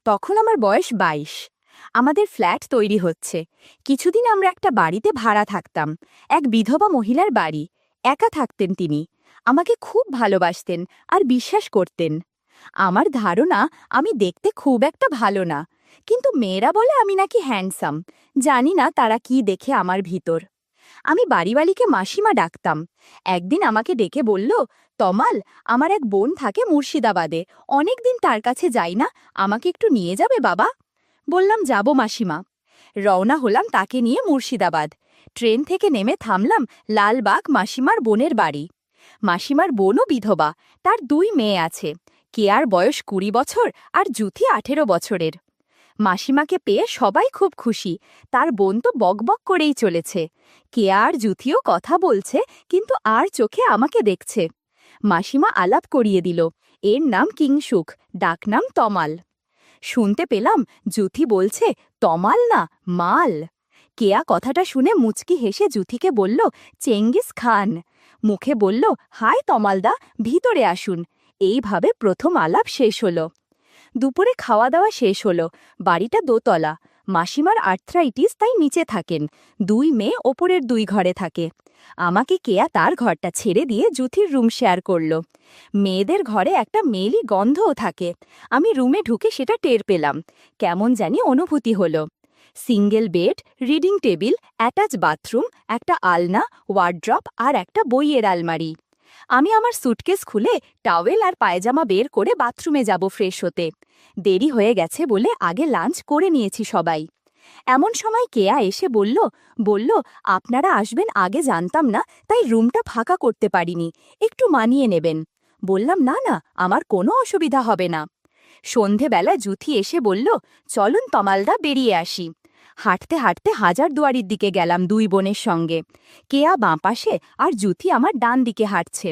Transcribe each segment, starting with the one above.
তখন আমার বয়স ২২। আমাদের ফ্ল্যাট তৈরি হচ্ছে। কিছুদিন আমরা একটা বাড়িতে ভাড়া থাকতাম। এক বিধবা মহিলার বাড়ি। একা থাকতেন তিনি। আমাকে খুব ভালোবাসতেন আর বিশ্বাস করতেন। আমার ধারণা আমি দেখতে খুব একটা ভালো না, কিন্তু মেয়েরা বলে আমি নাকি হ্যান্ডসাম। জানি না তারা কি দেখে আমার ভিতর। আমি বাড়িওয়ালিকে মাসিমা ডাকতাম। একদিন আমাকে ডেকে বলল, তমাল, আমার এক বোন থাকে মুর্শিদাবাদে, অনেকদিন তার কাছে যাই না, আমাকে একটু নিয়ে যাবে বাবা? বললাম, যাব মাসিমা। রওনা হলাম তাকে নিয়ে মুর্শিদাবাদ। ট্রেন থেকে নেমে থামলাম লালবাগ মাসিমার বোনের বাড়ি। মাসিমার বোনও বিধবা, তার ২ মেয়ে আছে। কেয়ার বয়স ২০ বছর আর জুথি ১৮ বছরের। মাসিমাকে পেয়ে সবাই খুব খুশি। তার বোন তো বকবক করেই চলেছে। কেয়া আর জুথিও কথা বলছে, কিন্তু আর চোখে আমাকে দেখছে। মাসিমা আলাপ করিয়ে দিল, এর নাম কিংসুক, ডাকনাম তমাল। শুনতে পেলাম জুথি বলছে, তমাল না, মাল। কেয়া কথাটা শুনে মুচকি হেসে জুথিকে বলল, চেঙ্গিস খান। মুখে বলল, হাই তমালদা, ভিতরে আসুন। এইভাবে প্রথম আলাপ শেষ হলো। দুপুরে খাওয়া দাওয়া শেষ হলো। বাড়িটা দোতলা। মাসিমার আর্থ্রাইটিস, তাই নিচে থাকেন। ২ মেয়ে ওপরের ২ ঘরে থাকে। আমাকে কেয়া তার ঘরটা ছেড়ে দিয়ে জুথির রুম শেয়ার করল। মেয়েদের ঘরে একটা মেয়েলি গন্ধও থাকে। আমি রুমে ঢুকে সেটা টের পেলাম। কেমন জানি অনুভূতি হলো। Single bed, reading table, attach bathroom, একটা আলনা, ওয়ার্ড্রপ আর একটা বইয়ের আলমারি। আমি আমার সুটকেস খুলে টাওয়েল আর পায়জামা বের করে বাথরুমে যাব ফ্রেশ হতে। দেরি হয়ে গেছে বলে আগে লাঞ্চ করে নিয়েছি সবাই। এমন সময় কেয়া এসে বলল, আপনারা আসবেন আগে জানতাম না, তাই রুমটা ফাঁকা করতে পারিনি, একটু মানিয়ে নেবেন। বললাম, না না, আমার কোনো অসুবিধা হবে না। সন্ধেবেলা জুথি এসে বলল, চলুন তমালদা, বেরিয়ে আসি। হাঁটতে হাঁটতে হাজারদুয়ারির দিকে গেলাম ২ বোনের সঙ্গে। কেয়া বাঁ পাশে আর জুথি আমার ডান দিকে হাঁটছে।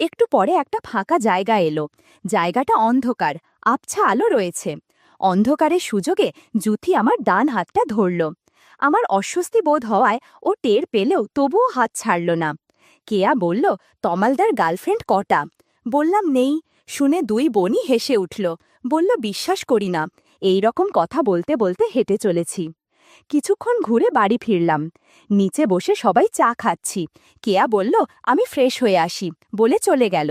একটু পরে একটা ফাঁকা জায়গা এলো। জায়গাটা অন্ধকার, আবছা আলো রয়েছে। অন্ধকারের সুযোগে জুথি আমার ডান হাতটা ধরল। আমার অস্বস্তি বোধ হওয়ায় ও টের পেলেও তবুও হাত ছাড়ল না। কেয়া বলল, তমালদার গার্লফ্রেন্ড কটা? বললাম, নেই। শুনে ২ বোনই হেসে উঠল। বলল, বিশ্বাস করি না। এই রকম কথা বলতে বলতে হেঁটে চলেছি। কিছুক্ষণ ঘুরে বাড়ি ফিরলাম। নিচে বসে সবাই চা খাচ্ছি। কেয়া বলল, আমি ফ্রেশ হয়ে আসি, বলে চলে গেল।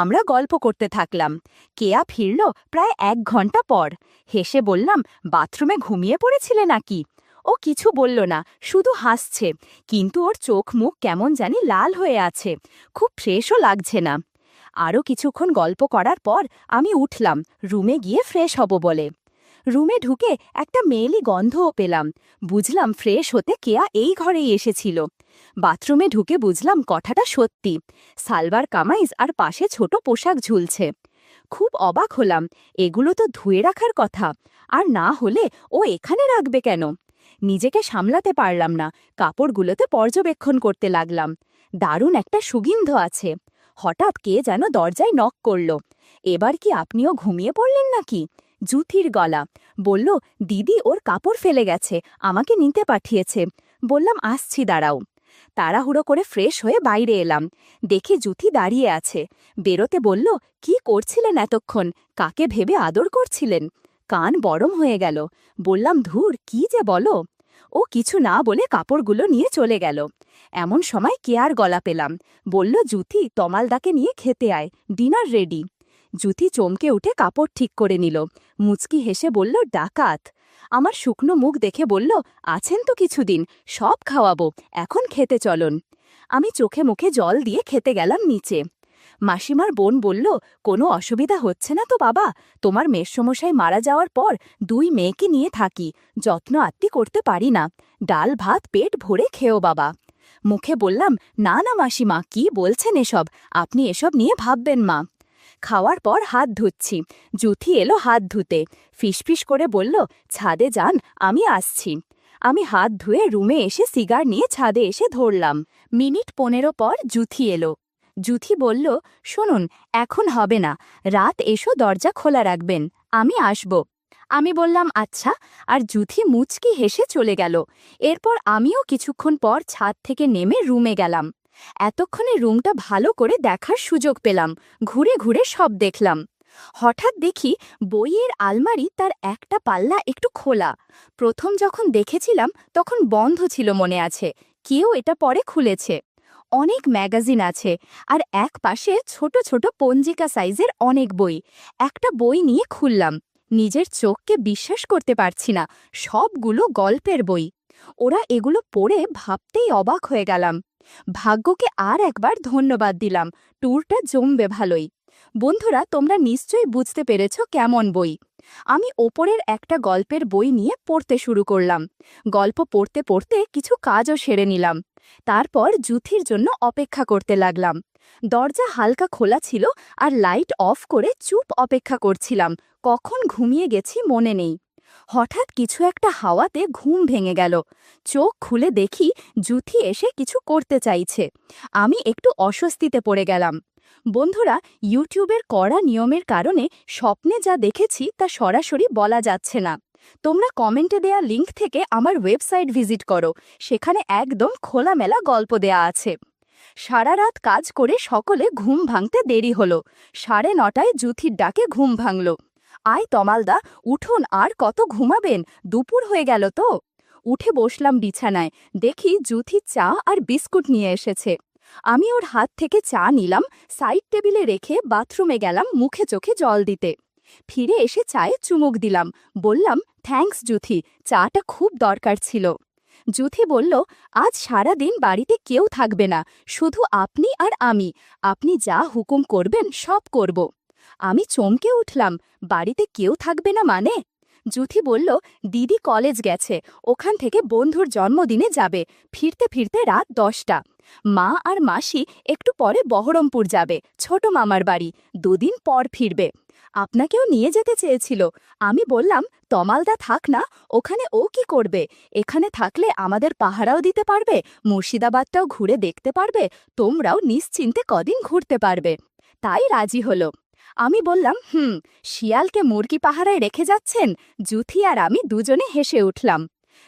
আমরা গল্প করতে থাকলাম। কেয়া ফিরল প্রায় ১ ঘন্টা পর। হেসে বললাম, বাথরুমে ঘুমিয়ে পড়েছিলে নাকি? ও কিছু বলল না, শুধু হাসছে, কিন্তু ওর চোখ মুখ কেমন জানি লাল হয়ে আছে, খুব ফ্রেশও লাগছে না। আরও কিছুক্ষণ গল্প করার পর আমি উঠলাম রুমে গিয়ে ফ্রেশ হব বলে। রুমে ঢুকে একটা মেয়েলি গন্ধও পেলাম। বুঝলাম ফ্রেশ হতে কেয়া এই ঘরেই এসেছিল। বাথরুমে ঢুকে বুঝলাম কথাটা সত্যি। সালবার কামাইজ আর পাশে ছোট পোশাক ঝুলছে। খুব অবাক হলাম, এগুলো তো ধুয়ে রাখার কথা, আর না হলে ও এখানে রাখবে কেন? নিজেকে সামলাতে পারলাম না, কাপড়গুলোতে পর্যবেক্ষণ করতে লাগলাম। দারুণ একটা সুগন্ধ আছে। হঠাৎ কে যেন দরজায় নক করল। এবার কি আপনিও ঘুমিয়ে পড়লেন নাকি? জুথির গলা। বলল, দিদি ওর কাপড় ফেলে গেছে, আমাকে নিতে পাঠিয়েছে। বললাম, আসছি, দাঁড়াও। তাড়াহুড়ো করে ফ্রেশ হয়ে বাইরে এলাম। দেখি জুথি দাঁড়িয়ে আছে। বেরোতে বলল, কি করছিলেন এতক্ষণ? কাকে ভেবে আদর করছিলেন? কান বরম হয়ে গেল। বললাম, ধুর, কি যে বলো। ও কিছু না বলে কাপড়গুলো নিয়ে চলে গেল। এমন সময় কেয়ার গলা পেলাম। বলল, জুথি, তমালদাকে নিয়ে খেতে আয়, ডিনার রেডি। জুথি চমকে উঠে কাপড় ঠিক করে নিল। মুচকি হেসে বলল, ডাকাত। আমার শুকনো মুখ দেখে বলল, আছেন তো কিছুদিন, সব খাওয়াবো, এখন খেতে চলুন। আমি চোখে মুখে জল দিয়ে খেতে গেলাম নিচে। মাসিমার বোন বলল, কোনো অসুবিধা হচ্ছে না তো বাবা? তোমার মেসমশাই মারা যাওয়ার পর ২ মেয়েকে নিয়ে থাকি, যত্ন আত্তি করতে পারি না। ডাল ভাত পেট ভরে খেও বাবা। মুখে বললাম, না না মাসিমা, কি বলছেন এসব? আপনি এসব নিয়ে ভাববেন মা। খাওয়ার পর হাত ধুচ্ছি। জুথি এলো হাত ধুতে। ফিসফিস করে বলল, ছাদে যান, আমি আসছি। আমি হাত ধুয়ে রুমে এসে সিগার নিয়ে ছাদে এসে ধরলাম। মিনিট ১৫ পর জুথি এলো। জুথি বলল, শুনুন, এখন হবে না, রাত এসো, দরজা খোলা রাখবেন, আমি আসব। আমি বললাম, আচ্ছা, আর জুথি মুচকি হেসে চলে গেল। এরপর আমিও কিছুক্ষণ পর ছাদ থেকে নেমে রুমে গেলাম। এতক্ষণে রুমটা ভালো করে দেখার সুযোগ পেলাম। ঘুরে ঘুরে সব দেখলাম। হঠাৎ দেখি বইয়ের আলমারি তার একটা পাল্লা একটু খোলা। প্রথম যখন দেখেছিলাম তখন বন্ধ ছিল মনে আছে, কেউ এটা পরে খুলেছে। অনেক ম্যাগাজিন আছে, আর এক পাশে ছোট ছোট পঞ্জিকা সাইজের অনেক বই। একটা বই নিয়ে খুললাম, নিজের চোখকে বিশ্বাস করতে পারছি না, সবগুলো গল্পের বই। ওরা এগুলো পড়ে ভাবতেই অবাক হয়ে গেলাম। ভাগ্যকে আর একবার ধন্যবাদ দিলাম, ট্যুরটা জমবে ভালোই। বন্ধুরা, তোমরা নিশ্চয়ই বুঝতে পেরেছ কেমন বই। আমি ওপরের একটা গল্পের বই নিয়ে পড়তে শুরু করলাম। গল্প পড়তে পড়তে কিছু কাজও সেরে নিলাম। তারপর জুথির জন্য অপেক্ষা করতে লাগলাম। দরজা হালকা খোলা ছিল, আর লাইট অফ করে চুপ অপেক্ষা করছিলাম। কখন ঘুমিয়ে গেছি মনে নেই। হঠাৎ কিছু একটা হাওয়াতে ঘুম ভেঙে গেল। চোখ খুলে দেখি জুথি এসে কিছু করতে চাইছে। আমি একটু অস্বস্তিতে পড়ে গেলাম। বন্ধুরা, ইউটিউবের কড়া নিয়মের কারণে স্বপ্নে যা দেখেছি তা সরাসরি বলা যাচ্ছে না। তোমরা কমেন্টে দেয়া লিংক থেকে আমার ওয়েবসাইট ভিজিট করো, সেখানে একদম খোলামেলা গল্প দেয়া আছে। সারা রাত কাজ করে সকলে ঘুম ভাঙতে দেরি হলো। 9:30টায় জুথির ডাকে ঘুম ভাঙল। আয় তমালদা, উঠুন, আর কত ঘুমাবেন, দুপুর হয়ে গেল তো। উঠে বসলাম বিছানায়, দেখি জুথি চা আর বিস্কুট নিয়ে এসেছে। আমি ওর হাত থেকে চা নিলাম, সাইড টেবিলে রেখে বাথরুমে গেলাম মুখে চোখে জল দিতে। ফিরে এসে চায়ে চুমুক দিলাম, বললাম, থ্যাঙ্কস জুথি, চাটা খুব দরকার ছিল। জুথি বলল, আজ সারা দিন বাড়িতে কেউ থাকবে না, শুধু আপনি আর আমি। আপনি যা হুকুম করবেন সব করব। আমি চমকে উঠলাম, বাড়িতে কেউ থাকবে না মানে? জুথি বলল, দিদি কলেজ গেছে, ওখান থেকে বন্ধুর জন্মদিনে যাবে, ফিরতে ফিরতে রাত 10টা। মা আর মাসি একটু পরে বহরমপুর যাবে, ছোট মামার বাড়ি, 2 দিন পর ফিরবে। আপনাকেও নিয়ে যেতে চেয়েছিল। আমি বললাম, তমালদা থাক না, ওখানে ও কি করবে? এখানে থাকলে আমাদের পাহারাও দিতে পারবে, মুর্শিদাবাদটাও ঘুরে দেখতে পারবে, তোমরাও নিশ্চিন্তে কদিন ঘুরতে পারবে। তাই রাজি হলো। আমি বললাম, শিয়ালকে মুরগি পাহারায় রেখে যাচ্ছেন? জুথি আর আমি দুজনে হেসে উঠলাম।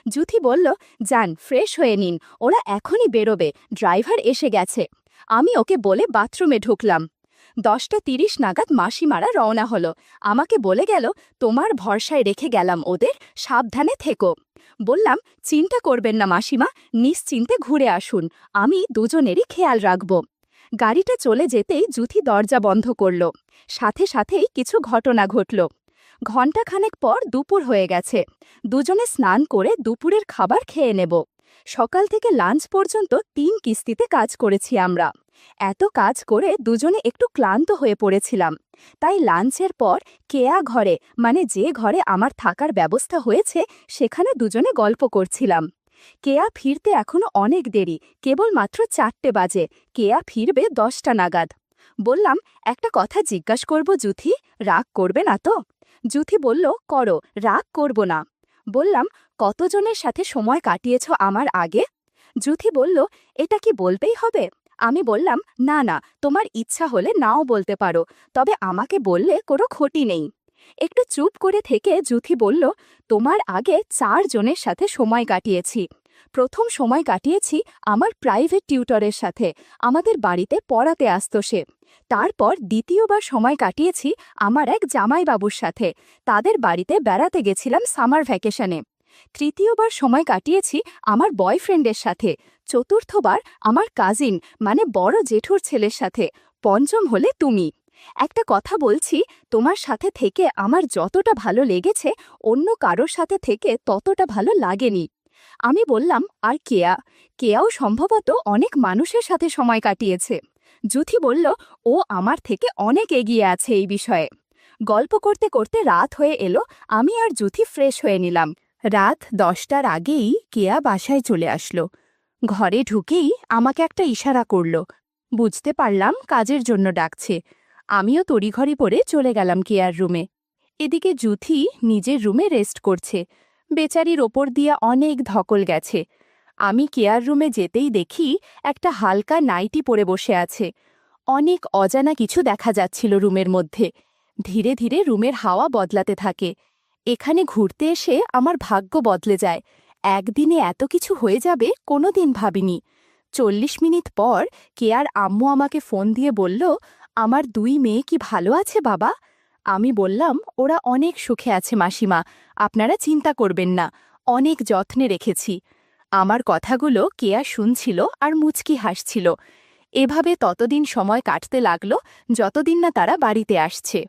জুথি বলল, যান, ফ্রেশ হয়ে নিন, ওরা এখনই বেরোবে, ড্রাইভার এসে গেছে। আমি ওকে বলে বাথরুমে ঢুকলাম। 10:30 নাগাদ মাসিমারা রওনা হলো। আমাকে বলে গেল, তোমার ভরসায় রেখে গেলাম ওদের, সাবধানে থেকো। বললাম, চিন্তা করবেন না মাসিমা, নিশ্চিন্তে ঘুরে আসুন, আমি দুজনেরই খেয়াল রাখব। গাড়িটা চলে যেতেই জুথি দরজা বন্ধ করল। সাথে সাথেই কিছু ঘটনা ঘটল। ঘণ্টাখানেক পর দুপুর হয়ে গেছে। দুজনে স্নান করে দুপুরের খাবার খেয়ে নেব। সকাল থেকে লাঞ্চ পর্যন্ত 3 কিস্তিতে কাজ করেছি আমরা। এত কাজ করে দুজনে একটু ক্লান্ত হয়ে পড়েছিলাম। তাই লাঞ্চের পর কেয়া ঘরে, মানে যে ঘরে আমার থাকার ব্যবস্থা হয়েছে, সেখানে দুজনে গল্প করছিলাম। কেয়া ফিরতে এখনো অনেক দেরি, কেবলমাত্র 4টে বাজে। কেয়া ফিরবে 10টা নাগাদ। বললাম, একটা কথা জিজ্ঞাসা করব জুথি, রাগ করবে না তো? জুথি বলল, করো, রাগ করব না। বললাম, কতজনের সাথে সময় কাটিয়েছ আমার আগে? জুথি বলল, এটা কি বলবেই হবে? আমি বললাম, না না, তোমার ইচ্ছা হলে নাও বলতে পারো, তবে আমাকে বললে কোনো ক্ষতি নেই। একটু চুপ করে থেকে জুথি বলল, তোমার আগে 4 জনের সাথে সময় কাটিয়েছি। প্রথম সময় কাটিয়েছি আমার প্রাইভেট টিউটরের সাথে, আমাদের বাড়িতে পড়াতে আসত সে। তারপর দ্বিতীয়বার সময় কাটিয়েছি আমার এক জামাইবাবুর সাথে, তাদের বাড়িতে বেড়াতে গেছিলাম সামার ভ্যাকেশনে। তৃতীয়বার সময় কাটিয়েছি আমার বয়ফ্রেন্ডের সাথে। চতুর্থবার আমার কাজিন, মানে বড় জেঠুর ছেলের সাথে। পঞ্চম হলে তুমি। একটা কথা বলছি, তোমার সাথে থেকে আমার যতটা ভালো লেগেছে, অন্য কারোর সাথে থেকে ততটা ভালো লাগেনি। আমি বললাম, আর কেয়াও সম্ভবত অনেক মানুষের সাথে সময় কাটিয়েছে। জুথি বলল, ও আমার থেকে অনেক এগিয়ে আছে এই বিষয়ে। গল্প করতে করতে রাত হয়ে এলো। আমি আর জুথি ফ্রেশ হয়ে নিলাম। রাত 10টার আগেই কেয়া বাসায় চলে আসলো। ঘরে ঢুকেই আমাকে একটা ইশারা করল। বুঝতে পারলাম কাজের জন্য ডাকছে। আমিও তড়িঘড়ি পরে চলে গেলাম কেয়ার রুমে। এদিকে জুথি নিজের রুমে রেস্ট করছে। বেচারির ওপর দিয়ে অনেক ধকল গেছে। আমি কেয়ার রুমে যেতেই দেখি একটা হালকা নাইটি পরে বসে আছে। অনেক অজানা কিছু দেখা যাচ্ছিল রুমের মধ্যে। ধীরে ধীরে রুমের হাওয়া বদলাতে থাকে। এখানে ঘুরতে এসে আমার ভাগ্য বদলে যায়। একদিনে এত কিছু হয়ে যাবে কোনোদিন ভাবিনি। 40 মিনিট পর কেয়ার আম্মু আমাকে ফোন দিয়ে বলল, আমার 2 মেয়ে কি ভালো আছে বাবা? আমি বললাম, ওরা অনেক সুখে আছে মাসিমা, আপনারা চিন্তা করবেন না, অনেক যত্নে রেখেছি। আমার কথাগুলো কেয়া শুনছিল আর মুচকি হাসছিল। এভাবে ততদিন সময় কাটতে লাগল যতদিন না তারা বাড়িতে আসছে।